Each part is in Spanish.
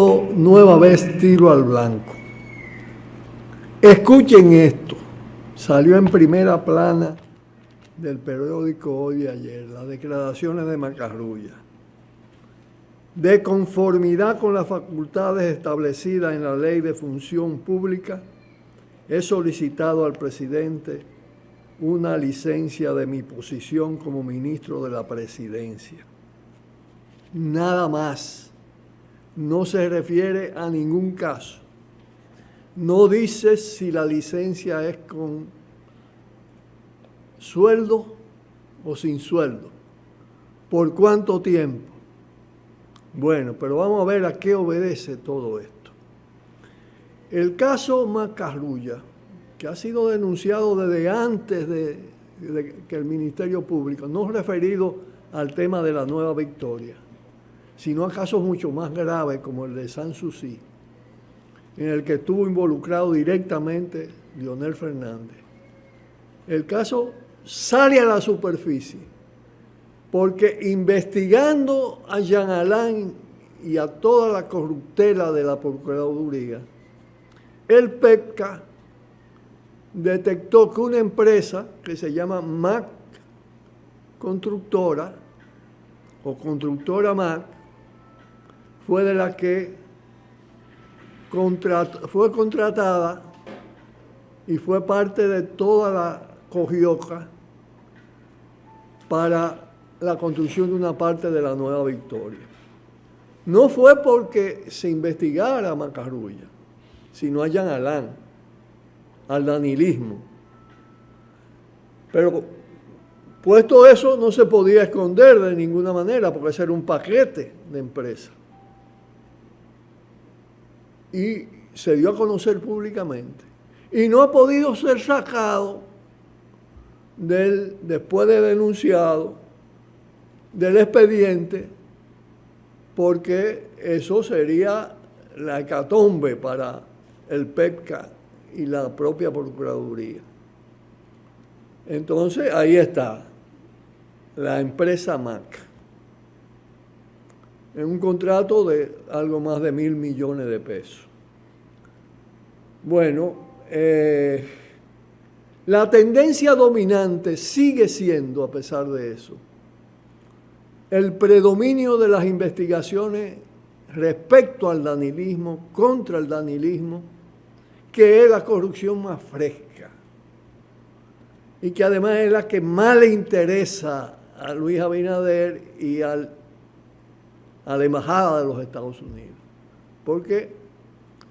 hubo nueva vez tiro al blanco. Escuchen esto, salió en primera plana del periódico Hoy de ayer, las declaraciones de Macarrulla. De conformidad con las facultades establecidas en la Ley de Función Pública, he solicitado al presidente una licencia de mi posición como ministro de la Presidencia. Nada más. No se refiere a ningún caso. No dice si la licencia es con sueldo o sin sueldo. ¿Por cuánto tiempo? Bueno, pero vamos a ver a qué obedece todo esto. El caso Macarrulla, que ha sido denunciado desde antes de que el Ministerio Público, no referido al tema de la Nueva Victoria, sino a casos mucho más graves como el de Sanssouci, en el que estuvo involucrado directamente Leonel Fernández. El caso sale a la superficie porque investigando a Jean Alain y a toda la corruptela de la Procuraduría, el PEPCA detectó que una empresa que se llama MAC Constructora o Constructora MAC fue de la que fue contratada y fue parte de toda la cogioca para la construcción de una parte de la Nueva Victoria. No fue porque se investigara a Macarrulla, sino a Jean Alain, al danilismo. Pero puesto eso, no se podía esconder de ninguna manera, porque ese era un paquete de empresas. Y se dio a conocer públicamente. Y no ha podido ser sacado después de denunciado del expediente, porque eso sería la hecatombe para el PEPCA y la propia Procuraduría. Entonces, ahí está, la empresa MAC, en un contrato de algo más de 1.000 millones de pesos. Bueno, la tendencia dominante sigue siendo, a pesar de eso, el predominio de las investigaciones respecto al danilismo, contra el danilismo, que es la corrupción más fresca y que además es la que más le interesa a Luis Abinader y a la Embajada de los Estados Unidos, porque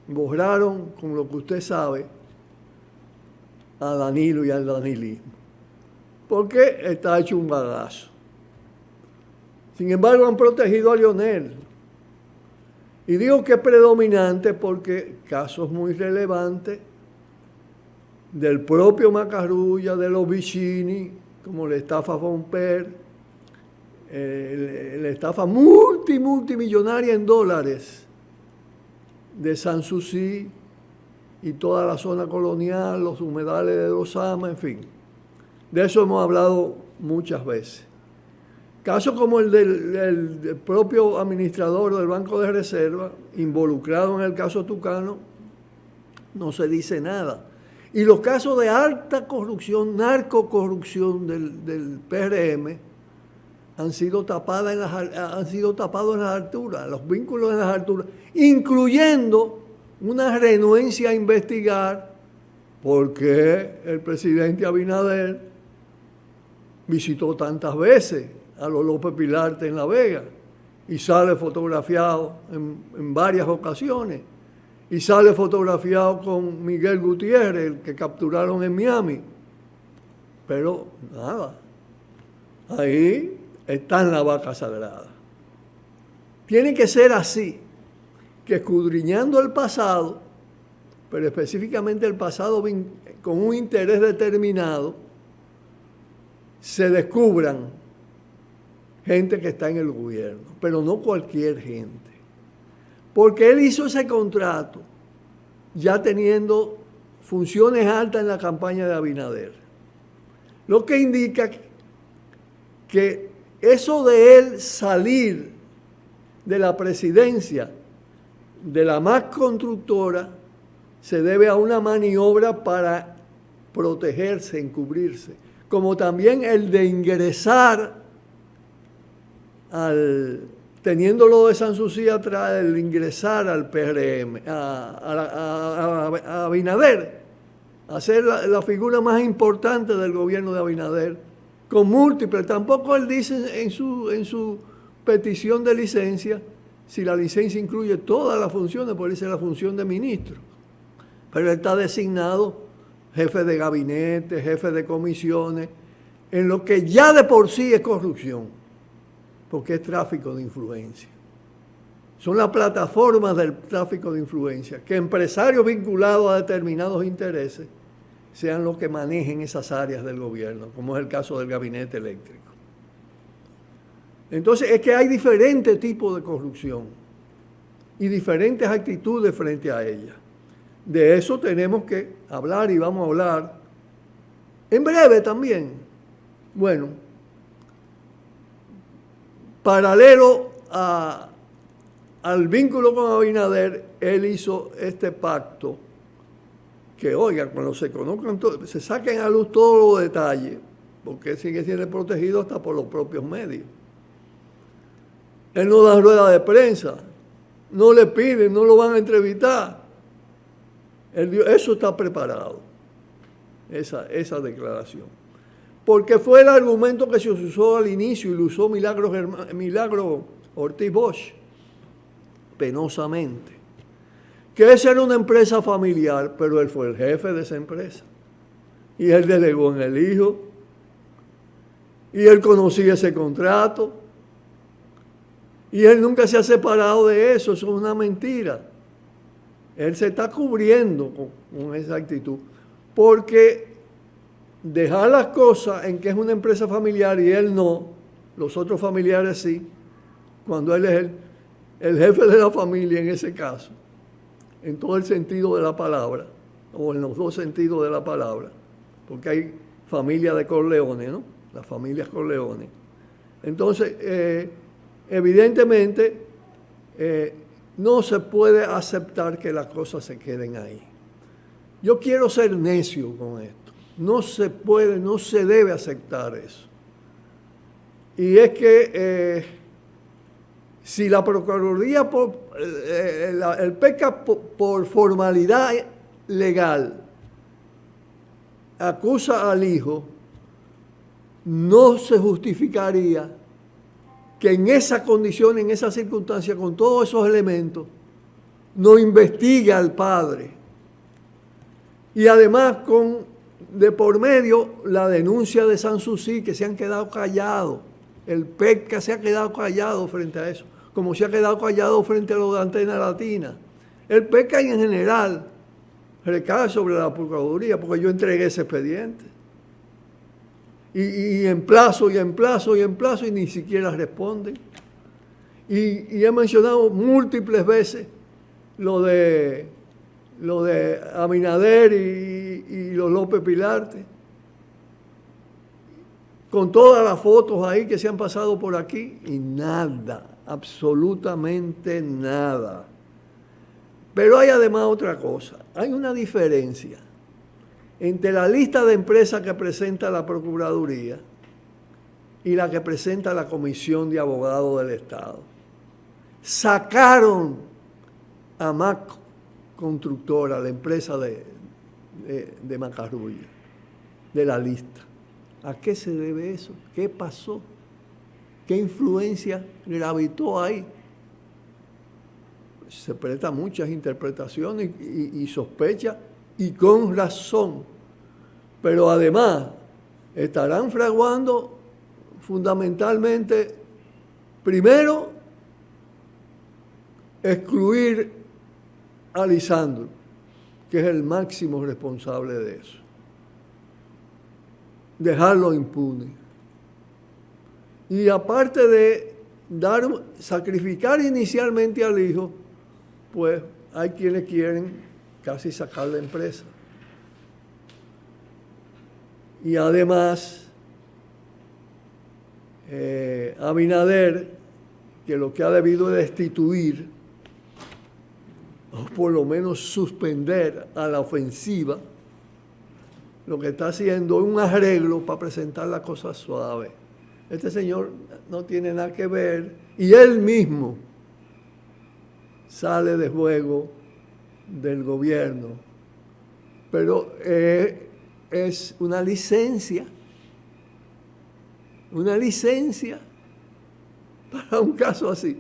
borraron, con lo que usted sabe, a Danilo y al danilismo, porque está hecho un bagazo. Sin embargo, han protegido a Leonel. Y digo que es predominante porque casos muy relevantes del propio Macarrulla, de los Vicini, como la estafa Fomper, la estafa multimillonaria en dólares de Sanssouci y toda la zona colonial, los humedales de Dos Amas, en fin. De eso hemos hablado muchas veces. Casos como el del propio administrador del Banco de Reserva, involucrado en el caso Tucano, no se dice nada. Y los casos de alta corrupción, narcocorrupción del PRM, han sido tapados en las alturas, los vínculos en las alturas, incluyendo una renuencia a investigar por qué el presidente Abinader visitó tantas veces a los López Pilarte en La Vega y sale fotografiado en varias ocasiones y sale fotografiado con Miguel Gutiérrez, el que capturaron en Miami. Pero nada, ahí está en la vaca sagrada. Tiene que ser así, que escudriñando el pasado, pero específicamente el pasado con un interés determinado, se descubran gente que está en el gobierno, pero no cualquier gente. Porque él hizo ese contrato ya teniendo funciones altas en la campaña de Abinader. Lo que indica que eso de él salir de la presidencia de la MAC Constructora se debe a una maniobra para protegerse, encubrirse, como también el de ingresar teniéndolo de Sanssouci atrás, el ingresar al PRM, a Abinader, a ser la figura más importante del gobierno de Abinader, con múltiples. Tampoco él dice en su petición de licencia si la licencia incluye todas las funciones, porque dice la función de ministro. Pero él está designado jefe de gabinete, jefe de comisiones, en lo que ya de por sí es corrupción, porque es tráfico de influencia. Son las plataformas del tráfico de influencia, que empresarios vinculados a determinados intereses sean los que manejen esas áreas del gobierno, como es el caso del gabinete eléctrico. Entonces es que hay diferentes tipos de corrupción y diferentes actitudes frente a ella. De eso tenemos que hablar y vamos a hablar en breve también. Bueno, paralelo al vínculo con Abinader, él hizo este pacto que, oiga, cuando se conozcan, se saquen a luz todos los detalles, porque sigue siendo protegido hasta por los propios medios. Él no da rueda de prensa, no le piden, no lo van a entrevistar. Eso está preparado, esa declaración. Porque fue el argumento que se usó al inicio y lo usó Milagro Ortiz Bosch, penosamente. Que esa era una empresa familiar, pero él fue el jefe de esa empresa. Y él delegó en el hijo. Y él conocía ese contrato. Y él nunca se ha separado de eso, eso es una mentira. Él se está cubriendo con esa actitud. Porque dejar las cosas en que es una empresa familiar y él no, los otros familiares sí, cuando él es el jefe de la familia en ese caso, en todo el sentido de la palabra, o en los dos sentidos de la palabra, porque hay familia de Corleone, ¿no? Las familias Corleone. Entonces, evidentemente, no se puede aceptar que las cosas se queden ahí. Yo quiero ser necio con esto. No se puede, no se debe aceptar eso. Y es que si la Procuraduría, el PECA por formalidad legal, acusa al hijo, no se justificaría que en esa condición, en esa circunstancia, con todos esos elementos, no investigue al padre. Y además de por medio la denuncia de Sanssouci, que se han quedado callados. El PECA se ha quedado callado frente a eso, como se ha quedado callado frente a lo de Antena Latina. El PECA en general recae sobre la Procuraduría, porque yo entregué ese expediente. Y emplazo, y ni siquiera responden. Y he mencionado múltiples veces lo de Abinader y los López Pilarte, con todas las fotos ahí que se han pasado por aquí, y nada, absolutamente nada. Pero hay además otra cosa, hay una diferencia entre la lista de empresas que presenta la Procuraduría y la que presenta la Comisión de Abogados del Estado. Sacaron a MAC Constructora, la empresa de Macarrulla, de la lista. ¿A qué se debe eso? ¿Qué pasó? ¿Qué influencia gravitó ahí? Se prestan muchas interpretaciones y sospechas, y con razón. Pero además estarán fraguando fundamentalmente, primero, excluir a Lisandro, que es el máximo responsable de eso. Dejarlo impune. Y aparte de sacrificar inicialmente al hijo, pues hay quienes quieren casi sacar la empresa. Y además, Abinader, que lo que ha debido destituir o por lo menos suspender a la ofensiva, lo que está haciendo es un arreglo para presentar las cosas suaves. Este señor no tiene nada que ver y él mismo sale de juego del gobierno. Pero es una licencia para un caso así.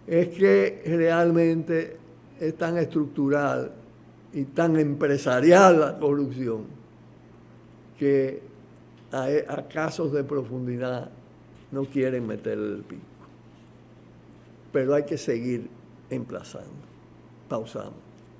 Es que realmente es tan estructural y tan empresarial la corrupción que a casos de profundidad no quieren meterle el pico. Pero hay que seguir emplazando. Pausamos.